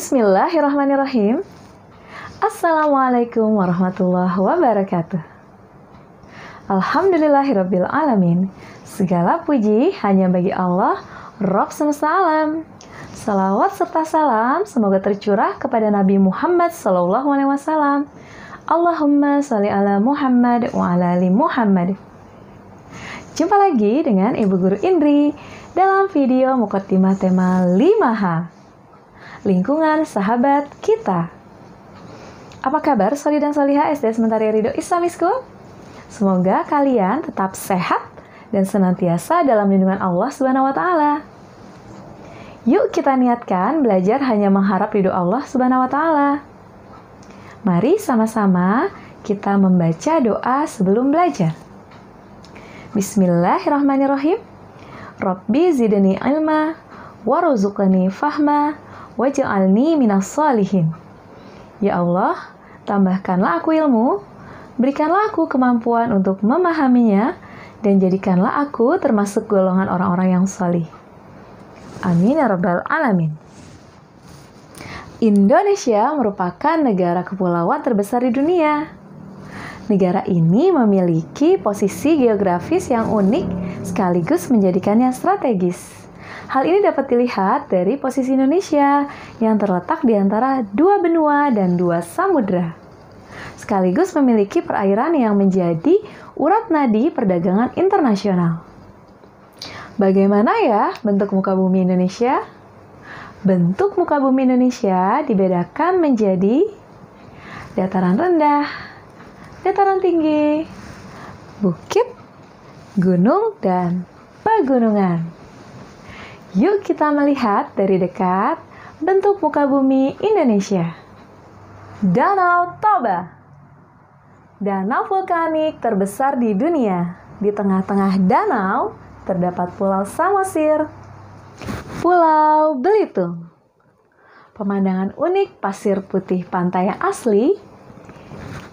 Bismillahirrahmanirrahim. Assalamualaikum warahmatullahi wabarakatuh. Alhamdulillahirabbil alamin. Segala puji hanya bagi Allah, Rabb semesta alam. Salawat serta salam semoga tercurah kepada Nabi Muhammad SAW. Allahumma sholli ala Muhammad wa ala ali Muhammad. Jumpa lagi dengan Ibu Guru Indri dalam video mukaddimah tema 5H. Lingkungan sahabat kita. Apa kabar soli dan soliha SD Sementari Ridho Islamic School? Semoga kalian tetap sehat dan senantiasa dalam lindungan Allah Subhanahu wa taala. Yuk kita niatkan belajar hanya mengharap ridho Allah Subhanahu wa taala. Mari sama-sama kita membaca doa sebelum belajar. Bismillahirrahmanirrahim. Rabbi zidni ilma warzuqni fahma waj'alni minas sholihin. Ya Allah, tambahkanlah aku ilmu, berikanlah aku kemampuan untuk memahaminya, dan jadikanlah aku termasuk golongan orang-orang yang sholih. Amin ya rabbal alamin. Indonesia merupakan negara kepulauan terbesar di dunia. Negara ini memiliki posisi geografis yang unik sekaligus menjadikannya strategis. Hal ini dapat dilihat dari posisi Indonesia yang terletak di antara dua benua dan dua samudra. Sekaligus memiliki perairan yang menjadi urat nadi perdagangan internasional. Bagaimana ya bentuk muka bumi Indonesia? Bentuk muka bumi Indonesia dibedakan menjadi dataran rendah, dataran tinggi, bukit, gunung, dan pegunungan. Yuk kita melihat dari dekat bentuk muka bumi Indonesia. Danau Toba. Danau vulkanik terbesar di dunia. Di tengah-tengah danau terdapat Pulau Samosir, Pulau Belitung. Pemandangan unik pasir putih pantai yang asli,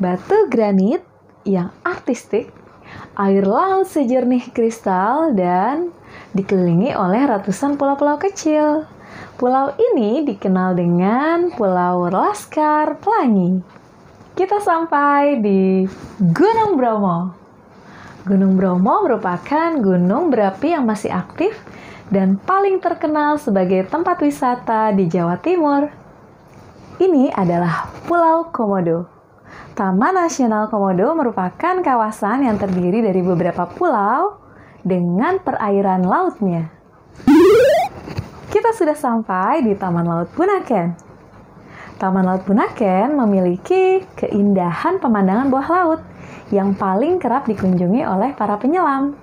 batu granit yang artistik, air laut sejernih kristal, dan dikelilingi oleh ratusan pulau-pulau kecil. Pulau ini dikenal dengan Pulau Laskar Pelangi. Kita sampai di Gunung Bromo. Gunung Bromo merupakan gunung berapi yang masih aktif dan paling terkenal sebagai tempat wisata di Jawa Timur. Ini adalah Pulau Komodo. Taman Nasional Komodo merupakan kawasan yang terdiri dari beberapa pulau dengan perairan lautnya. Kita sudah sampai di Taman Laut Bunaken. Taman Laut Bunaken memiliki keindahan pemandangan bawah laut yang paling kerap dikunjungi oleh para penyelam.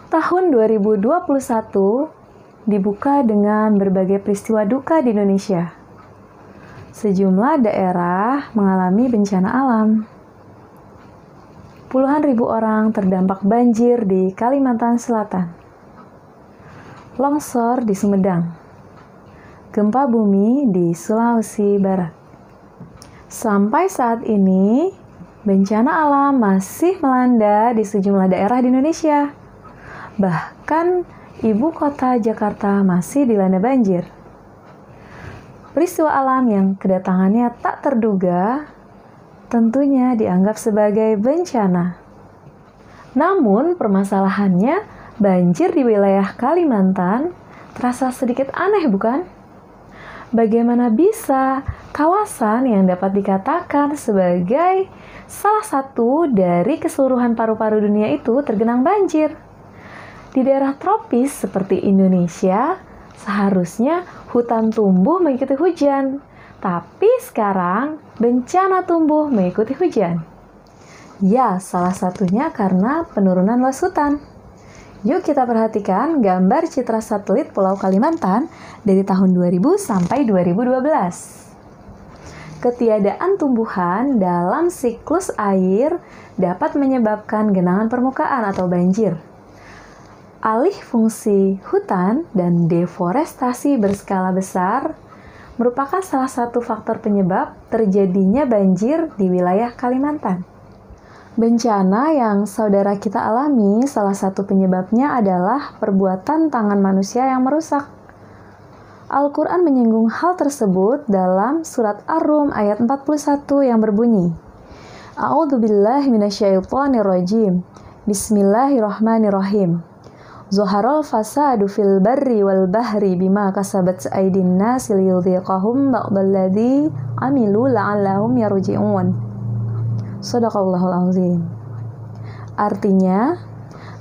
Tahun 2021 dibuka dengan berbagai peristiwa duka di Indonesia. Sejumlah daerah mengalami bencana alam. Puluhan ribu orang terdampak banjir di Kalimantan Selatan. Longsor di Sumedang. Gempa bumi di Sulawesi Barat. Sampai saat ini, bencana alam masih melanda di sejumlah daerah di Indonesia. Bahkan, ibu kota Jakarta masih dilanda banjir. Peristiwa alam yang kedatangannya tak terduga tentunya dianggap sebagai bencana. Namun, permasalahannya banjir di wilayah Kalimantan terasa sedikit aneh, bukan? Bagaimana bisa kawasan yang dapat dikatakan sebagai salah satu dari keseluruhan paru-paru dunia itu tergenang banjir? Di daerah tropis seperti Indonesia, seharusnya hutan tumbuh mengikuti hujan. Tapi sekarang bencana tumbuh mengikuti hujan. Ya, salah satunya karena penurunan luas hutan. Yuk kita perhatikan gambar citra satelit Pulau Kalimantan dari tahun 2000 sampai 2012. Ketiadaan tumbuhan dalam siklus air dapat menyebabkan genangan permukaan atau banjir. Alih fungsi hutan dan deforestasi berskala besar merupakan salah satu faktor penyebab terjadinya banjir di wilayah Kalimantan. Bencana yang saudara kita alami, salah satu penyebabnya adalah perbuatan tangan manusia yang merusak. Al-Quran menyinggung hal tersebut dalam surat Ar-Rum ayat 41 yang berbunyi, A'udzubillahi minasyaitonirrajim. Bismillahirrahmanirrahim. Zoharul fasadu fil barri wal bahri bima kasabat aydin nasi liyudhiqahum ba'dalladzi amilu la'allahum yarji'un. Shadaqallahul azim. Artinya,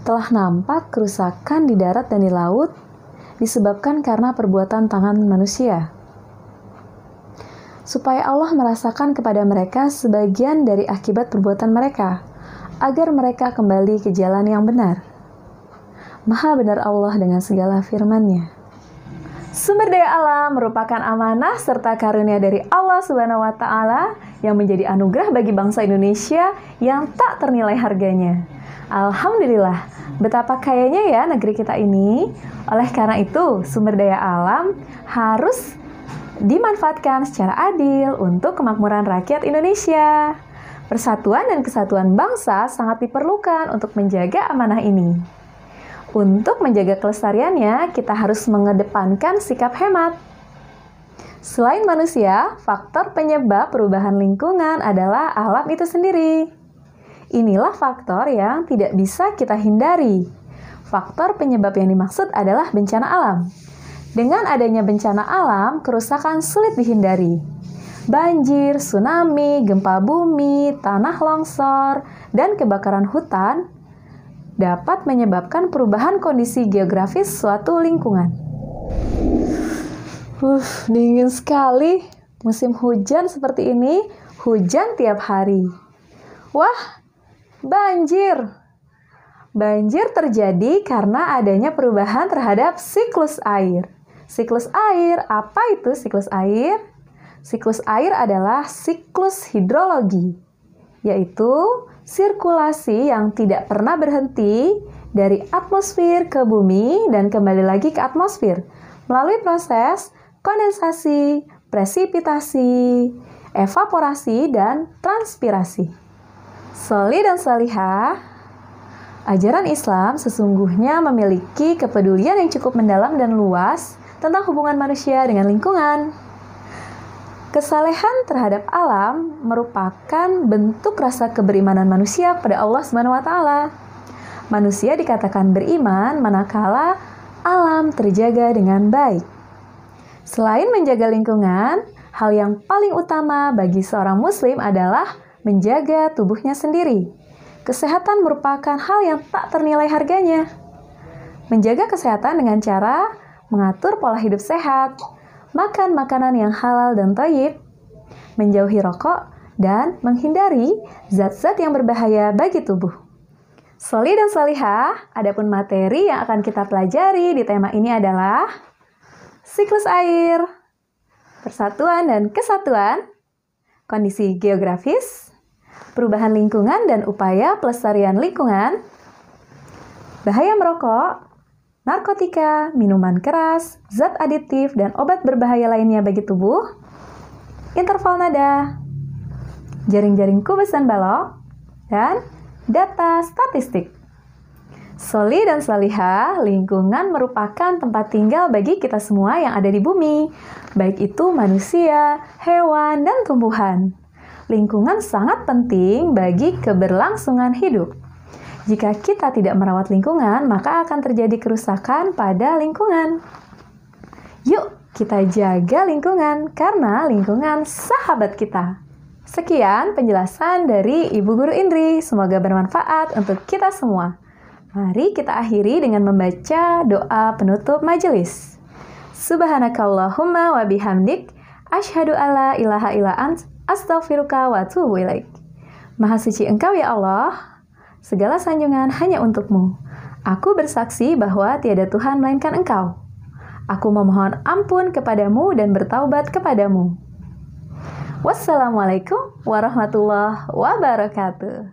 telah nampak kerusakan di darat dan di laut disebabkan karena perbuatan tangan manusia. Supaya Allah merasakan kepada mereka sebagian dari akibat perbuatan mereka, agar mereka kembali ke jalan yang benar. Maha benar Allah dengan segala firman-Nya. Sumber daya alam merupakan amanah serta karunia dari Allah Subhanahu wa Ta'ala yang menjadi anugerah bagi bangsa Indonesia yang tak ternilai harganya. Alhamdulillah, betapa kayanya ya negeri kita ini. Oleh karena itu, sumber daya alam harus dimanfaatkan secara adil untuk kemakmuran rakyat Indonesia. Persatuan dan kesatuan bangsa sangat diperlukan untuk menjaga amanah ini. Untuk menjaga kelestariannya, kita harus mengedepankan sikap hemat. Selain manusia, faktor penyebab perubahan lingkungan adalah alam itu sendiri. Inilah faktor yang tidak bisa kita hindari. Faktor penyebab yang dimaksud adalah bencana alam. Dengan adanya bencana alam, kerusakan sulit dihindari. Banjir, tsunami, gempa bumi, tanah longsor, dan kebakaran hutan dapat menyebabkan perubahan kondisi geografis suatu lingkungan. Dingin sekali. Musim hujan seperti ini, hujan tiap hari. Wah, banjir. Banjir terjadi karena adanya perubahan terhadap siklus air. Siklus air, apa itu siklus air? Siklus air adalah siklus hidrologi, yaitu sirkulasi yang tidak pernah berhenti dari atmosfer ke bumi dan kembali lagi ke atmosfer melalui proses kondensasi, presipitasi, evaporasi, dan transpirasi. Soli dan solihah, ajaran Islam sesungguhnya memiliki kepedulian yang cukup mendalam dan luas tentang hubungan manusia dengan lingkungan. Kesalehan terhadap alam merupakan bentuk rasa keberimanan manusia kepada Allah SWT. Manusia dikatakan beriman manakala alam terjaga dengan baik. Selain menjaga lingkungan, hal yang paling utama bagi seorang muslim adalah menjaga tubuhnya sendiri. Kesehatan merupakan hal yang tak ternilai harganya. Menjaga kesehatan dengan cara mengatur pola hidup sehat, makan makanan yang halal dan thayyib, menjauhi rokok, dan menghindari zat-zat yang berbahaya bagi tubuh. Soli dan solihah, adapun materi yang akan kita pelajari di tema ini adalah siklus air, persatuan dan kesatuan, kondisi geografis, perubahan lingkungan dan upaya pelestarian lingkungan, bahaya merokok, narkotika, minuman keras, zat aditif, dan obat berbahaya lainnya bagi tubuh, interval nada, jaring-jaring kubus dan balok, dan data statistik. Soli dan solihah, lingkungan merupakan tempat tinggal bagi kita semua yang ada di bumi, baik itu manusia, hewan, dan tumbuhan. Lingkungan sangat penting bagi keberlangsungan hidup. Jika kita tidak merawat lingkungan, maka akan terjadi kerusakan pada lingkungan. Yuk, kita jaga lingkungan karena lingkungan sahabat kita. Sekian penjelasan dari Ibu Guru Indri. Semoga bermanfaat untuk kita semua. Mari kita akhiri dengan membaca doa penutup majelis. Subhanakallahumma wa bihamdik, asyhadu alla ilaha illa ant, astaghfiruka wa atubu ilaik. Maha suci Engkau ya Allah. Segala sanjungan hanya untukmu. Aku bersaksi bahwa tiada Tuhan melainkan Engkau. Aku memohon ampun kepadamu dan bertaubat kepadamu. Wassalamualaikum warahmatullahi wabarakatuh.